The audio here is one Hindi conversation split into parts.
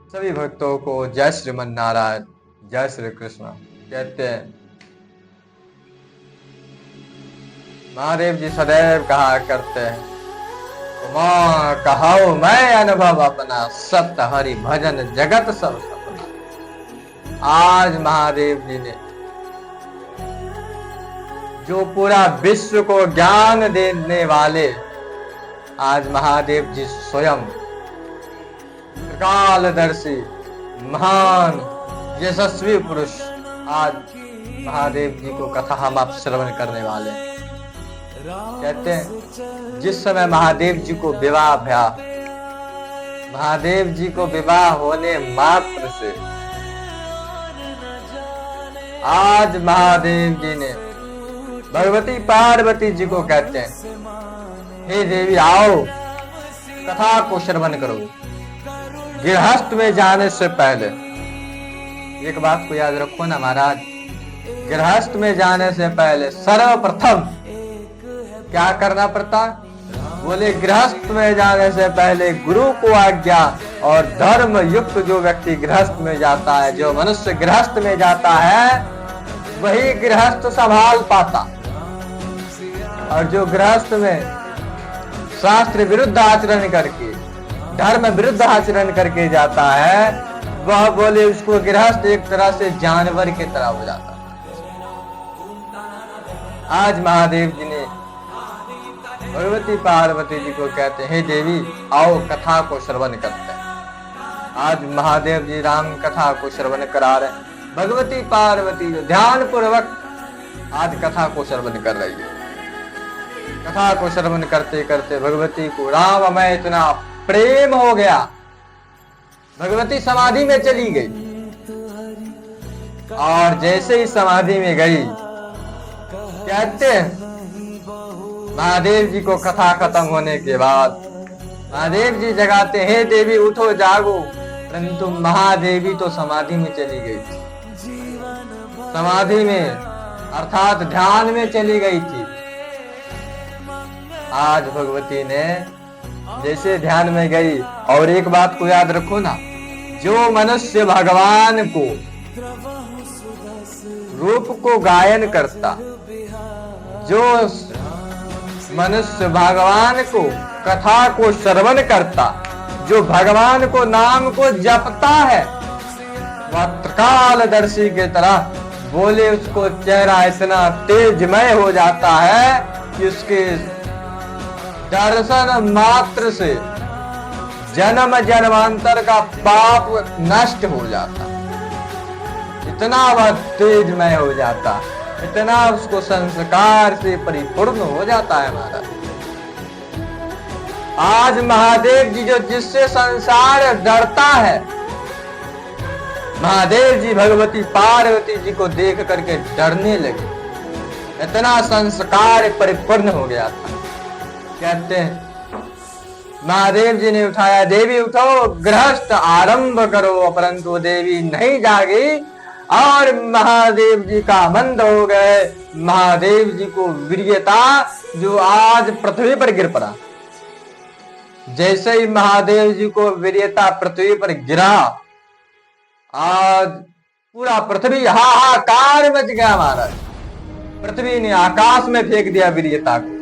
सभी भक्तों को जय श्रीमन नारायण, जय श्री कृष्ण। कहते हैं महादेव जी सदैव कहा करते हैं, मां कहो मैं अनुभव अपना, सत्य हरि भजन जगत सब सपना। आज महादेव जी ने जो पूरा विश्व को ज्ञान देने वाले, आज महादेव जी स्वयं कालदर्शी महान यशस्वी पुरुष, आज महादेव जी को कथा हम आप श्रवण करने वाले। कहते हैं जिस समय महादेव जी को विवाह भया, महादेव जी को विवाह होने मात्र से आज महादेव जी ने भगवती पार्वती जी को कहते हैं, हे देवी आओ कथा को श्रवण करो। गृहस्थ में जाने से पहले एक बात को याद रखो ना महाराज, गृहस्थ में जाने से पहले सर्वप्रथम क्या करना पड़ता? बोले गृहस्थ में जाने से पहले गुरु को आज्ञा, और धर्म युक्त जो व्यक्ति गृहस्थ में जाता है, जो मनुष्य गृहस्थ में जाता है वही गृहस्थ संभाल पाता। और जो गृहस्थ में शास्त्र विरुद्ध आचरण करके, धर्म विरुद्ध आचरण करके जाता है, वह बोले उसको गृहस्थ एक तरह से जानवर की तरह हो जाता है। आज महादेव जी ने भगवती पार्वती जी को कहते हैं, हे देवी आओ कथा को श्रवण करते हैं। आज महादेव जी राम कथा को श्रवण करा रहे। भगवती पार्वती जो ध्यान पूर्वक आज कथा को श्रवण कर रही है। कथा को श्रवण करते करते भगवती को राम में इतना प्रेम हो गया, भगवती समाधि में चली गई। और जैसे ही समाधि में गई, कहते हैं महादेव जी को कथा खत्म होने के बाद महादेव जी जगाते, हे देवी उठो जागो, परंतु महादेवी तो समाधि में चली गई थी। समाधि में अर्थात ध्यान में चली गई थी। आज भगवती ने जैसे ध्यान में गई, और एक बात को याद रखो ना, जो मनुष्य भगवान को रूप को गायन करता, जो मनुष्य भगवान को कथा को श्रवण करता, जो भगवान को नाम को जपता है, वह त्रिकालदर्शी की तरह बोले उसको चेहरा इतना तेजमय हो जाता है कि उसके दर्शन मात्र से जन्म जन्मांतर का पाप नष्ट हो जाता, इतना वह तेजमय हो जाता, इतना उसको संस्कार से परिपूर्ण हो जाता है महाराज। आज महादेव जी जो जिससे संसार डरता है, महादेव जी भगवती पार्वती जी को देख करके डरने लगे, इतना संस्कार परिपूर्ण हो गया था। कहते हैं महादेव जी ने उठाया, देवी उठो गृहस्थ आरंभ करो, परंतु देवी नहीं जागी और महादेव जी का मंद हो गए। महादेव जी को वीर्यता जो आज पृथ्वी पर गिर पड़ा। जैसे ही महादेव जी को वीर्यता पृथ्वी पर गिरा, आज पूरा पृथ्वी हाहाकार मच गया महाराज। पृथ्वी ने आकाश में फेंक दिया वीर्यता को,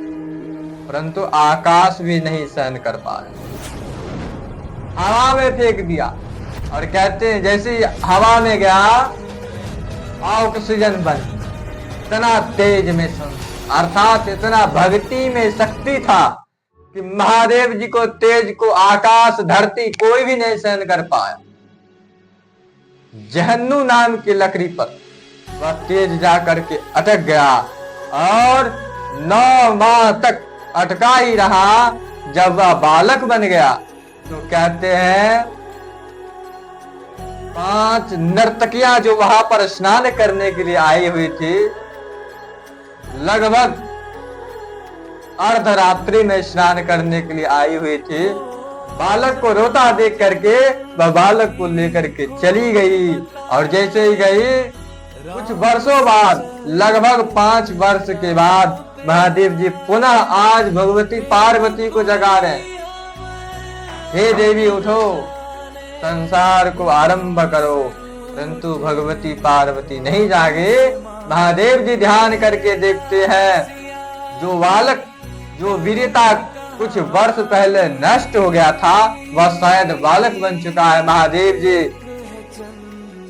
परंतु आकाश भी नहीं सहन कर पाए, हवा में फेंक दिया। और कहते हैं जैसे हवा में गया ऑक्सीजन बन, इतना तेज में अर्थात इतना भक्ति में शक्ति था कि महादेव जी को तेज को आकाश धरती कोई भी नहीं सहन कर पाया। जहन्नू नाम की लकड़ी पर वह तेज जाकर के अटक गया और 9 माह तक अटका ही रहा। जब वह बालक बन गया तो कहते हैं 5 नर्तकियां जो वहां पर स्नान करने के लिए आई हुई थी, लगभग अर्धरात्रि में स्नान करने के लिए आई हुई थी, बालक को रोता देख करके वह बालक को लेकर के चली गई। और जैसे ही गई, कुछ वर्षों बाद, लगभग 5 वर्ष के बाद महादेव जी पुनः आज भगवती पार्वती को जगा रहे, हे देवी उठो, संसार को आरंभ करो, परंतु भगवती पार्वती नहीं जागे। महादेव जी ध्यान करके देखते हैं, जो बालक, जो वीरता कुछ वर्ष पहले नष्ट हो गया था, वह शायद बालक बन चुका है। महादेव जी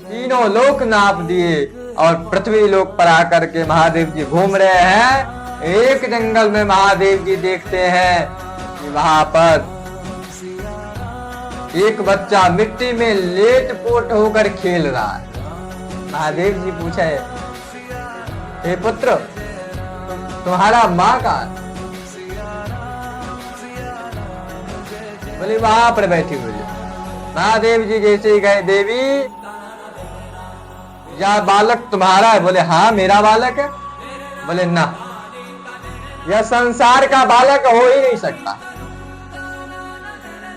तीनों लोक नाप दिए और पृथ्वी लोक पर आकर के महादेव जी घूम रहे हैं। एक जंगल में महादेव जी देखते हैं कि वहां पर एक बच्चा मिट्टी में लेट पोट होकर खेल रहा है। महादेव जी पूछे, हे पुत्र, तुम्हारा माँ कहाँ है? बोले वहां पर बैठी हुई है। महादेव जी जैसे ही गए, देवी यह बालक तुम्हारा है? बोले हाँ मेरा बालक है। बोले ना, यह संसार का बालक हो ही नहीं सकता।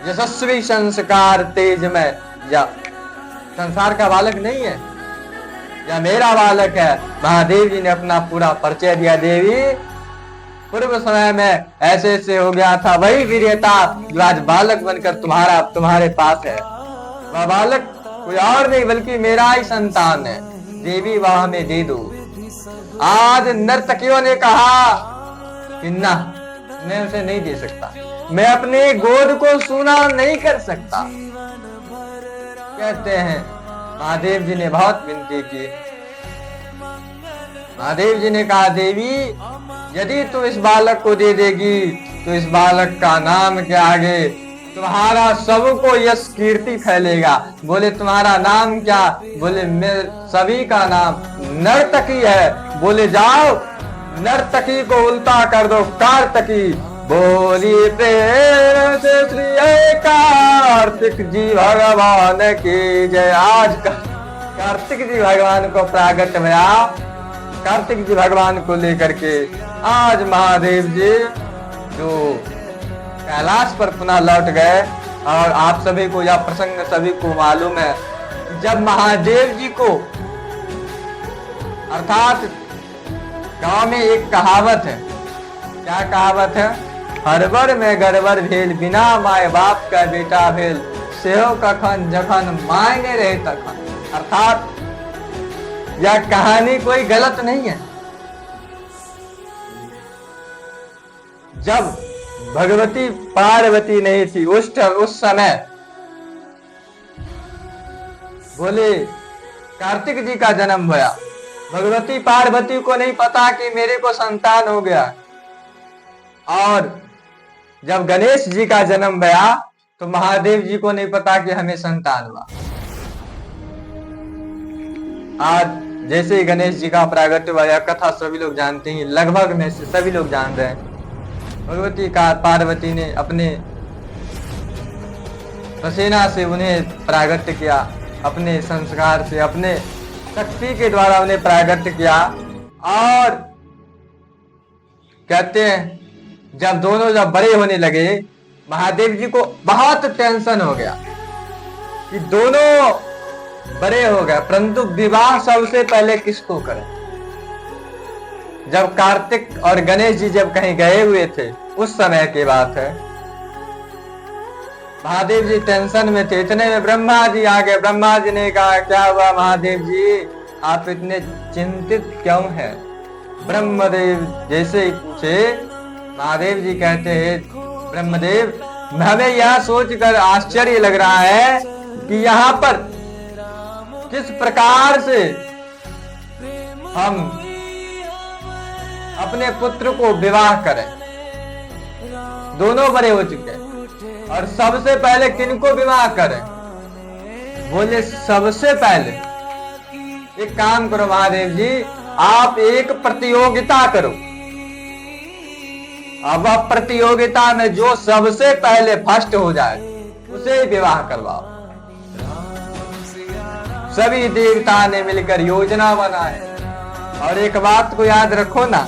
यशस्वी संस्कार तेज में, या संसार का बालक नहीं है, या मेरा बालक है। महादेव जी ने अपना पूरा परिचय दिया। देवी, पूर्व समय में ऐसे ऐसे हो गया था, वही वीरता जो आज बालक बनकर तुम्हारे पास है, वह बालक कोई और नहीं बल्कि मेरा ही संतान है। देवी वह हमें दे दो। आज नर्तकियों ने कहा कि ना, मैं उसे नहीं दे सकता, मैं अपने गोद को सूना नहीं कर सकता। कहते हैं महादेव जी ने बहुत विनती की। महादेव जी ने कहा, देवी यदि तू इस बालक को दे देगी तो इस बालक का नाम के आगे तुम्हारा सबको यश कीर्ति फैलेगा। बोले तुम्हारा नाम क्या? बोले मैं सभी का नाम नर्तकी है। बोले जाओ नर्तकी को उल्टा कर दो कार्तकी। बोली प्रेम से श्री कार्तिक जी भगवान की जय। आज कार्तिक जी भगवान को प्रागट हुआ। कार्तिक जी भगवान को लेकर के आज महादेव जी जो कैलाश पर पुनः लौट गए। और आप सभी को यह प्रसंग सभी को मालूम है, जब महादेव जी को, अर्थात गांव में एक कहावत है। क्या कहावत है? हरबर में गड़बड़ भेल, बिना माए बाप का बेटा भेल, सेहो कखन जखन मायने रहे तखन। अर्थात यह कहानी कोई गलत नहीं है। जब भगवती पार्वती नहीं थी उस समय, बोले कार्तिक जी का जन्म हुआ। भगवती पार्वती को नहीं पता कि मेरे को संतान हो गया। और जब गणेश जी का जन्म हुआ तो महादेव जी को नहीं पता कि हमें संतान हुआ। आज जैसे ही गणेश जी का प्रागट्य हुआ, यह कथा सभी लोग जानते हैं, लगभग में से सभी लोग जान रहे हैं। भगवती का पार्वती ने अपने पसीना से उन्हें प्रागट्य किया, अपने संस्कार से, अपने शक्ति के द्वारा उन्हें प्रागट्य किया। और कहते हैं जब दोनों बड़े होने लगे, महादेव जी को बहुत टेंशन हो गया कि दोनों बड़े हो गए, परंतु विवाह सबसे पहले किसको करें। जब कार्तिक और गणेश जी जब कहीं गए हुए थे, उस समय की बात है, महादेव जी टेंशन में थे। इतने में ब्रह्मा जी आ गए। ब्रह्मा जी ने कहा, क्या हुआ महादेव जी, आप इतने चिंतित क्यों हैं? ब्रह्मदेव जैसे ही पूछे, महादेव जी कहते हैं, ब्रह्मदेव हमें यह सोचकर आश्चर्य लग रहा है कि यहाँ पर किस प्रकार से हम अपने पुत्र को विवाह करें। दोनों बड़े हो चुके हैं और सबसे पहले किनको विवाह करें? बोले सबसे पहले एक काम करो महादेव जी, आप एक प्रतियोगिता करो। अब प्रतियोगिता में जो सबसे पहले फर्स्ट हो जाए उसे विवाह करवाओ। सभी देवता ने मिलकर योजना बनाए। और एक बात को याद रखो ना,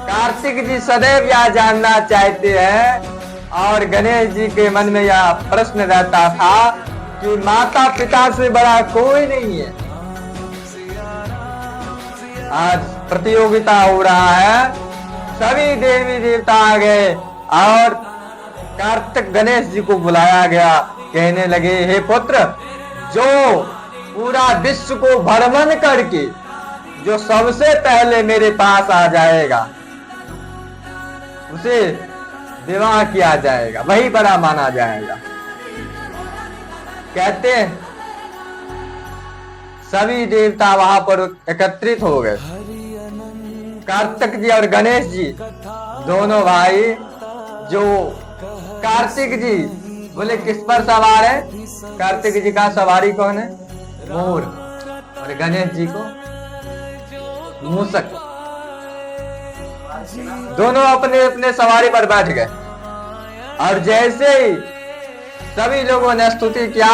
कार्तिक जी सदैव यह जानना चाहते हैं और गणेश जी के मन में यह प्रश्न रहता था कि माता पिता से बड़ा कोई नहीं है। आज प्रतियोगिता हो रहा है, सभी देवी देवता आ गए और कार्तिक गणेश जी को बुलाया गया कहने लगे, हे पुत्र, जो पूरा विश्व को भ्रमण करके जो सबसे पहले मेरे पास आ जाएगा उसे विवाह किया जाएगा, वही बड़ा माना जाएगा। कहते हैं सभी देवता वहां पर एकत्रित हो गए। कार्तिक जी और गणेश जी दोनों भाई, जो कार्तिक जी बोले किस पर सवार है? कार्तिक जी का सवारी कौन है? मोर। और गणेश जी को मूषक। दोनों अपने अपने सवारी पर बैठ गए और जैसे ही सभी लोगों ने स्तुति किया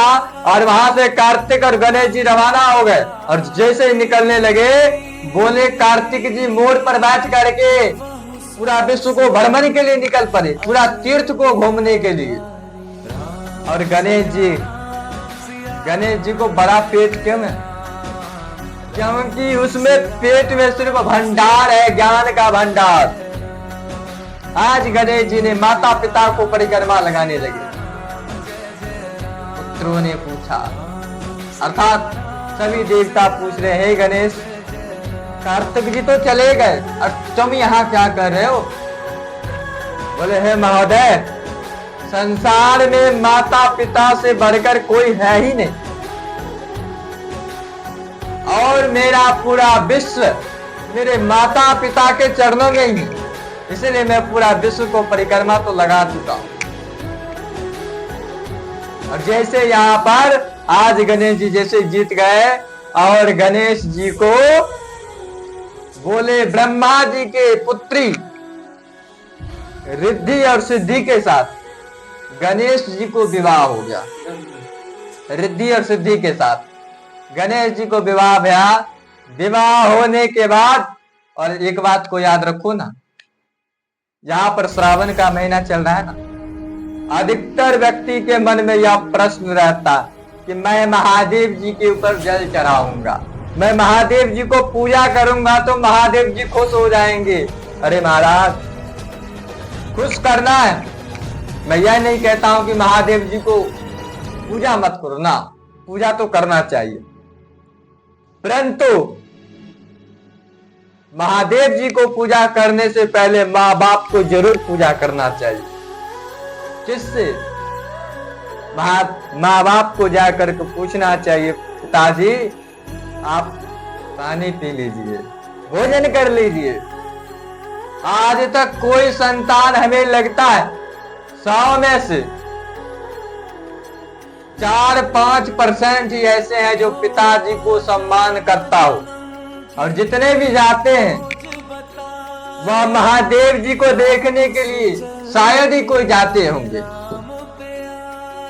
और वहां से कार्तिक और गणेश जी रवाना हो गए और जैसे ही निकलने लगे, बोले कार्तिक जी मोर पर बैठ करके पूरा विश्व को भ्रमण के लिए निकल पड़े, पूरा तीर्थ को घूमने के लिए। और गणेश जी को बड़ा पेट क्यों है? क्योंकि उसमें पेट में सिर्फ भंडार है, ज्ञान का भंडार। आज गणेश जी ने माता पिता को परिक्रमा लगाने लगे। पुत्रों ने पूछा, अर्थात सभी देवता पूछ रहे हैं, गणेश, कार्तिक जी तो चले गए और तुम यहाँ क्या कर रहे हो? बोले, हे महोदय, संसार में माता पिता से बढ़कर कोई है ही नहीं और मेरा पूरा विश्व मेरे माता पिता के चरणों में ही, इसलिए मैं पूरा विश्व को परिक्रमा तो लगा चुका हूं। और जैसे यहाँ पर आज गणेश जी जैसे जीत गए और गणेश जी को बोले ब्रह्मा जी के पुत्री रिद्धि और सिद्धि के साथ गणेश जी को विवाह हो गया। रिद्धि और सिद्धि के साथ गणेश जी को विवाह भया। विवाह होने के बाद, और एक बात को याद रखो ना, यहाँ पर श्रावण का महीना चल रहा है ना, अधिकतर व्यक्ति के मन में यह प्रश्न रहता कि मैं महादेव जी के ऊपर जल चढ़ाऊंगा, मैं महादेव जी को पूजा करूंगा तो महादेव जी खुश हो जाएंगे। अरे महाराज, खुश करना है, मैं यह नहीं कहता हूं कि महादेव जी को पूजा मत करो ना, पूजा तो करना चाहिए, परंतु महादेव जी को पूजा करने से पहले माँ बाप को जरूर पूजा करना चाहिए। किससे? माँ बाप को जाकर के पूछना चाहिए, पिताजी आप पानी पी लीजिए, भोजन कर लीजिए। आज तक कोई संतान, हमें लगता है 100 में से 4-5% ही ऐसे हैं जो पिताजी को सम्मान करता हो, और जितने भी जाते हैं वह महादेव जी को देखने के लिए शायद ही कोई जाते होंगे,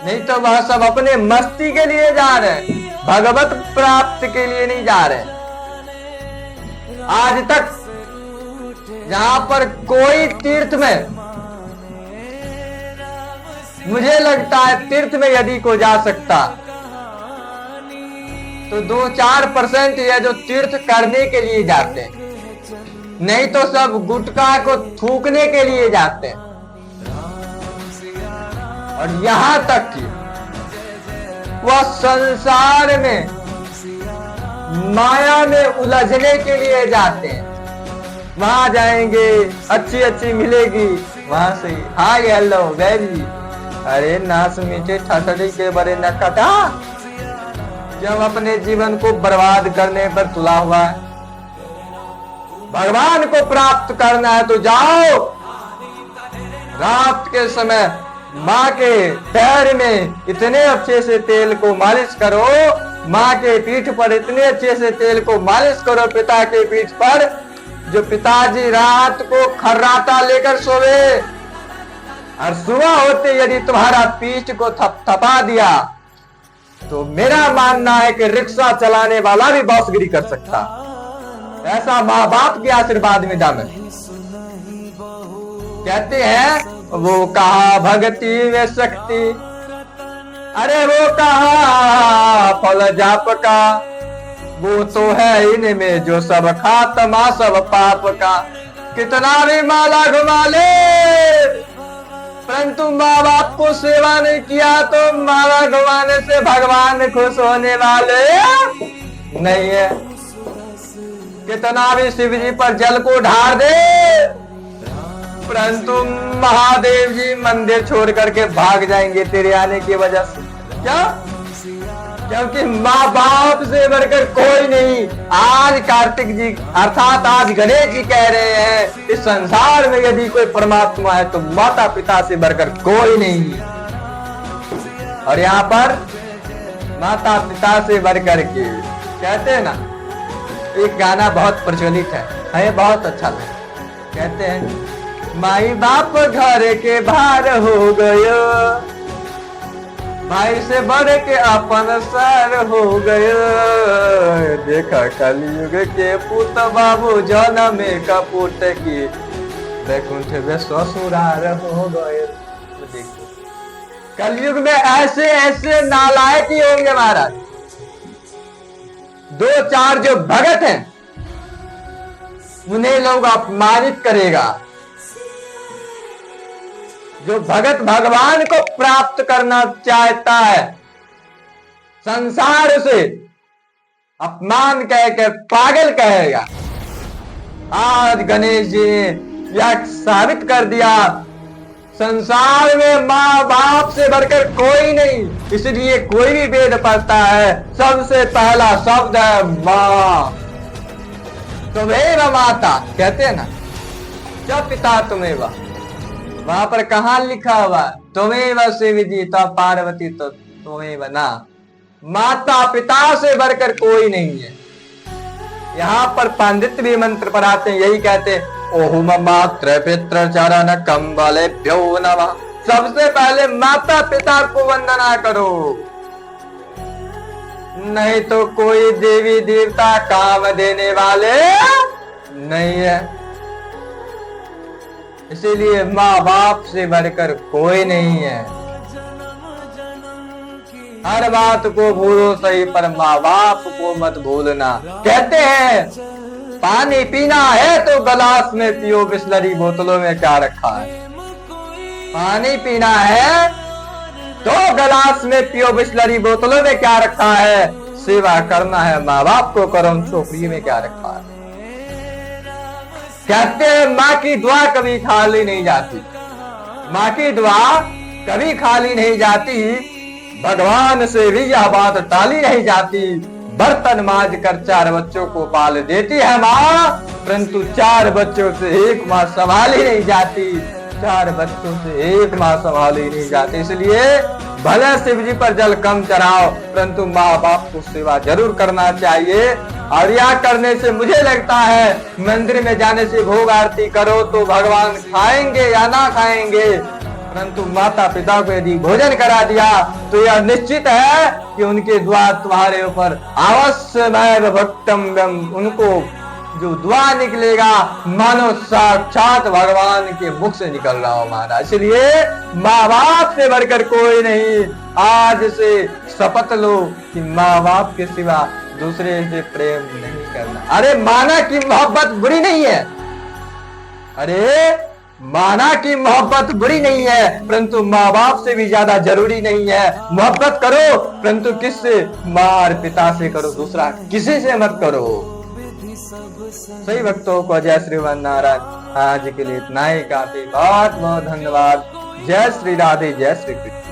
नहीं तो वह सब अपने मस्ती के लिए जा रहे हैं, भगवत प्राप्त के लिए नहीं जा रहे। आज तक जहां पर कोई तीर्थ में, मुझे लगता है तीर्थ में यदि कोई जा सकता तो 2-4% है जो तीर्थ करने के लिए जाते हैं, नहीं तो सब गुटखा को थूकने के लिए जाते हैं। और यहां तक कि वह संसार में माया में उलझने के लिए जाते हैं। वहां जाएंगे, अच्छी अच्छी मिलेगी, वहां से हाय हेलो बेबी, अरे नास मीठे ठठड़ी के बड़े नकटा, जब अपने जीवन को बर्बाद करने पर तुला हुआ है। भगवान को प्राप्त करना है तो जाओ, रात के समय माँ के पैर में इतने अच्छे से तेल को मालिश करो, माँ के पीठ पर इतने अच्छे से तेल को मालिश करो, पिता के पीठ पर, जो पिताजी रात को खर्राटा लेकर सोवे और सुबह होते यदि तुम्हारा पीठ को थपथपा दिया तो मेरा मानना है कि रिक्शा चलाने वाला भी बॉसगिरी कर सकता। ऐसा माँ बाप के आशीर्वाद में दम है। कहते हैं वो कहा भक्ति में शक्ति, अरे वो कहा फल जाप का, वो तो है इनमें जो सब खात्मा सब पाप का। कितना भी माला घुमा ले, परंतु माँ बाप को सेवा नहीं किया तो माला गवाने से भगवान खुश होने वाले नहीं है। कितना भी शिव जी पर जल को ढार दे, परंतु महादेव जी मंदिर छोड़ करके भाग जाएंगे तेरे आने की वजह से। क्या? क्योंकि माँ बाप से बढ़कर कोई नहीं। आज कार्तिक जी अर्थात आज गणेश जी कह रहे हैं इस संसार में यदि कोई परमात्मा है तो माता पिता से बढ़कर कोई नहीं। और यहाँ पर माता पिता से बढ़कर के कहते हैं ना, एक गाना बहुत प्रचलित है, हमें बहुत अच्छा लगता है। कहते हैं माई बाप घर के बाहर हो गयो, भाई से बढ़ के अपन सर हो गए। देखा कलयुग के पुत बाबू जनम कपूत की बैकुंठ में ससुरार हो गए। देखो कलयुग में ऐसे ऐसे नालायक ही होंगे महाराज। दो चार जो भगत हैं उन्हें लोग अपमानित करेगा। जो भगत भगवान को प्राप्त करना चाहता है संसार से अपमान कहकर पागल कहेगा। आज गणेश जी ने यह साबित कर दिया संसार में माँ बाप से बढ़कर कोई नहीं। इसलिए कोई भी वेद पढ़ता है सबसे पहला शब्द है माँ। तुम्हें माता कहते हैं ना, जब पिता तुम्हें वहां पर कहा लिखा हुआ तुम्हें शिव जी तो पार्वती तो तुम्हें बना। माता पिता से बढ़कर कोई नहीं है। यहाँ पर पंडित भी मंत्र पढ़ाते हैं, यही कहते हैं ओहुम मात्र पितृ चरण कम्बलेभ्यो नमः। सबसे पहले माता पिता को वंदना करो, नहीं तो कोई देवी देवता काम देने वाले नहीं है। इसीलिए माँ बाप से बढ़कर कोई नहीं है। हर बात को भूलो सही पर माँ बाप को मत भूलना। कहते हैं पानी पीना है तो गिलास में पियो, बिस्लरी बोतलों में क्या रखा है। पानी पीना है तो गिलास में पियो, बिस्लरी बोतलों में क्या रखा है। सेवा करना है माँ बाप को करो, छोकरी में क्या रखा है। कहते हैं माँ की दुआ कभी खाली नहीं जाती। माँ की दुआ कभी खाली नहीं जाती। भगवान से भी यह बात टाली नहीं जाती। बर्तन मांज कर 4 बच्चों को पाल देती है माँ, परंतु 4 बच्चों से एक माँ संभाली नहीं जाती। 4 बच्चों से एक माँ संभाली नहीं जाती। इसलिए भले शिव जी पर जल कम चढ़ाओ, परंतु माँ बाप को सेवा जरूर करना चाहिए। और यह करने से मुझे लगता है मंदिर में जाने से भोग आरती करो तो भगवान खाएंगे या ना खाएंगे, परंतु माता पिता को यदि भोजन करा दिया तो यह निश्चित है कि उनके दुआ तुम्हारे ऊपर अवश्य भक्तव्यम। उनको जो दुआ निकलेगा मानो साक्षात भगवान के मुख से निकल रहा हो महाराज। इसलिए माँ बाप से बढ़कर कोई नहीं। आज से शपथ लो कि माँ बाप के सिवा दूसरे से प्रेम नहीं करना। अरे माना कि मोहब्बत बुरी नहीं है, अरे माना कि मोहब्बत बुरी नहीं है, परंतु माँ बाप से भी ज्यादा जरूरी नहीं है। मोहब्बत करो परंतु किससे? माँ और पिता से करो, दूसरा किसी से मत करो। सही भक्तों को जय श्री नारायण। आज के लिए इतना ही काफी। बहुत बहुत धन्यवाद। जय श्री राधे, जय श्री कृष्ण।